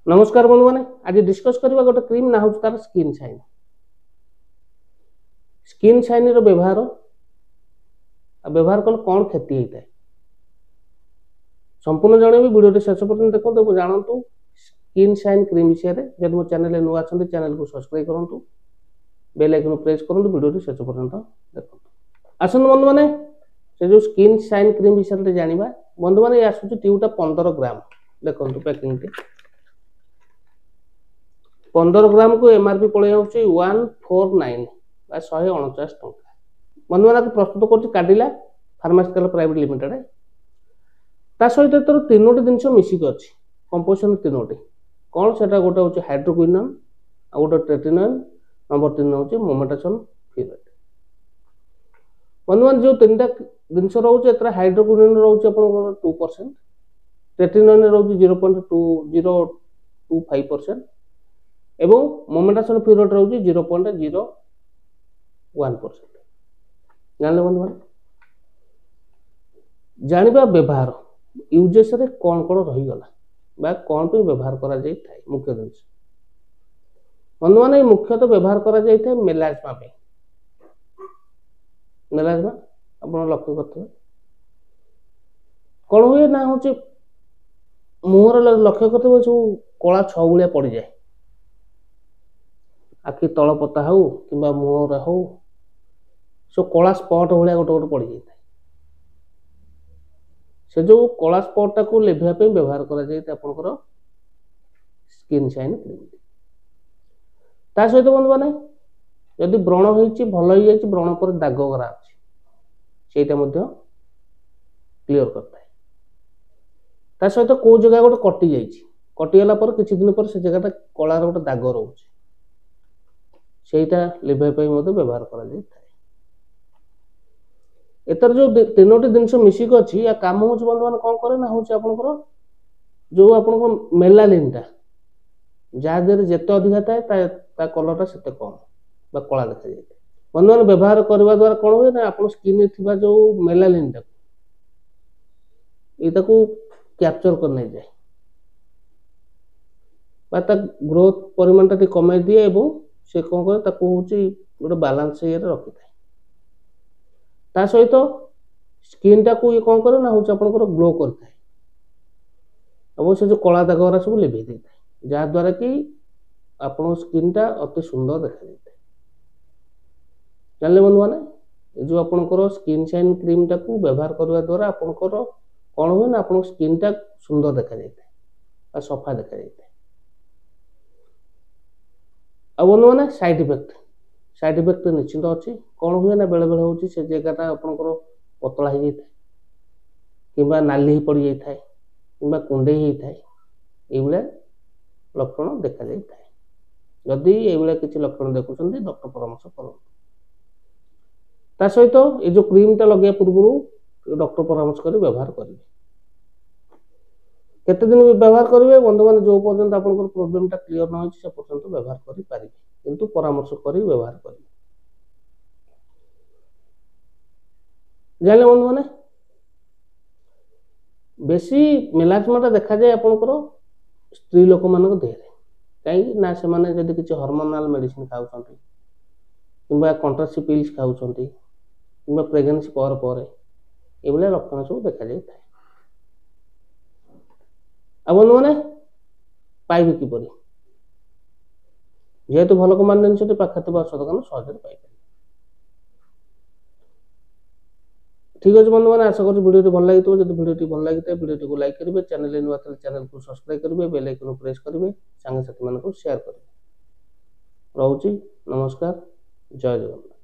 नमस्कार बंधु मैंने आज डिस्कस करबा गोटे क्रीम ना हो तार स्किन शाइन रो व्यवहार कल कौन क्षति होता है संपूर्ण जन भी वीडियो शेष पर्यटन देखो जानतु स्किन शाइन क्रीम विषय में जब मो चैनल नुआ अच्छा चैनल को सब्सक्राइब करूँ बेल आइकन प्रेस करूँ वीडियो शेष पर्यटन देखो आसत बंधु मैंने से जो स्किन शाइन क्रीम विषय में जाना बंधु मैंने आसूँ ट्यूबटा 15 ग्राम देखो पैकिंग 15 ग्राम को एमआरपी पड़े 149 149 टंका बंधु मैंने प्रस्तुत कर काडिला फार्मास्यूटिकल प्राइवेट लिमिटेड ता सहित तर तीनोटी जिनस मिसिक अच्छी कंपोजिशन तीनोटी कौन से गोटे हूँ हाइड्रोक्विनोन आ गोटे ट्रेटिनोन नंबर 3 हूँ मोमेटासोन फ्यूरेट बंधु मैंने जो 3टा जिनस रोचे हाइड्रोक्विनोन रोचे 2% ट्रेटिनोन रोचे 0.025% एवं मोमेटासोन फ्यूरेट रोचे 0.01% जानले बंधु मैंने जानिबा व्यवहार यूजेस रे कौन कौन रहीगला बा कौन पे व्यवहार करा जाय थाए मुख्य जिनिस बंधु मैंने मुख्यतः व्यवहार करा जाय थाए मेलाजमा पे मेलाजमा आपण लक्ष्य करथबे कौन हुए ना होचे मुहर लक्ष्य करथबे जो कला छ गुलिया पड़ी जाए आखि तल पता हो किंबा मुहर हो सो कला स्पॉट भाया गोटे गोटे पड़ जाए से जो कला स्पॉटा को लेभा पे व्यवहार करा जाए आपनकर स्किन शाइन क्रीम ता सहित बंधु माने यदि व्रण होईची भल हो जाई व्रण पर दाग गरा अछि सेटा मध्ये क्लियर करता है ता सहित को जगह गोटे कटि जाईची कटि गला पर किछि दिन पर से जगहटा कलार गोटे दाग रहउची सेटा लेभा पे मध्ये व्यवहार करा जाई एतर जो तीनोटी जिनस मिसिक अच्छी या काम हो बंधु मान कौन करे ना हूँ आपनकर जो आपनकर मेलानिनटा जहाँ देर जिते अधिका थाए कलरटा सेते कम बा कला देखा जाए बंधु मान व्यवहार करने द्वारा कौन हुए ना आप स्किन थी जो मेलानिनटा ये कैप्चर कर नहीं जाए बा ग्रोथ परिमाण टा कमाई दिए एवं से कौन करे हूँ गोटे बालांस ये रखी था ता सहित स्किन टा को ये कौन करे ना हूँ आपनकर ग्लो करता है और से जो कला दाग गुरा सब लिभे देता है जहाँ द्वारा कि आपण स्किन टा अति सुंदर देखा जाता है जानले बंधु माने जो आपनकर स्किन शाइन क्रीम टा को व्यवहार करने द्वारा आपनकर कौन हुए ना आपण स्किन टा सुंदर देखा जाता है और सफा देखा जाता है अब बंधु माने साइड इफेक्ट निश्चित अच्छी कौन हुए ना बेले बेले हूँ से जगहटा आपनकर पतला हो जाए कि नाली पड़ जाए कि कुंडे होता है ये लक्षण देखा जाए जदि ये किसी लक्षण देखुं डॉक्टर परामर्श करूँ ता सहित ये जो क्रीमटा लगे पूर्व डॉक्टर परामर्श कर व्यवहार करेंगे केते दिन व्यवहार करेंगे बंधु मैंने जो पर्यंत आपनकर प्रोब्लेम क्लीयर न हो पर्यंत व्यवहार करें किंतु परामर्श कर व्यवहार करें जाने बंधु मैंने बेसी मेलाजमाटा देखा जाए आपनकर स्त्री लोक मान देह कहीं ना से माने जदि किसी हार्मोनाल मेडिसिन खाऊं कि कंट्रासेप्टिव पिल्स खाऊं कि प्रेगनेंसी पर ये लक्षण सब देखा जाए बंधु मैंने पाइबे किपर जेहेतु भल कमान जिन पाखे थे औषध दुकान सहज पाई ठीक अच्छे बंधु मैंने आशा कर वीडियो भल लगी जब वीडियो भल लगी वीडियो को लाइक करेंगे चैनल नुआ चैनल को सब्सक्राइब करेंगे बेल आइकन प्रेस करेंगे सांग साथी मान शेयर करेंगे रोची नमस्कार जय जगन्नाथ।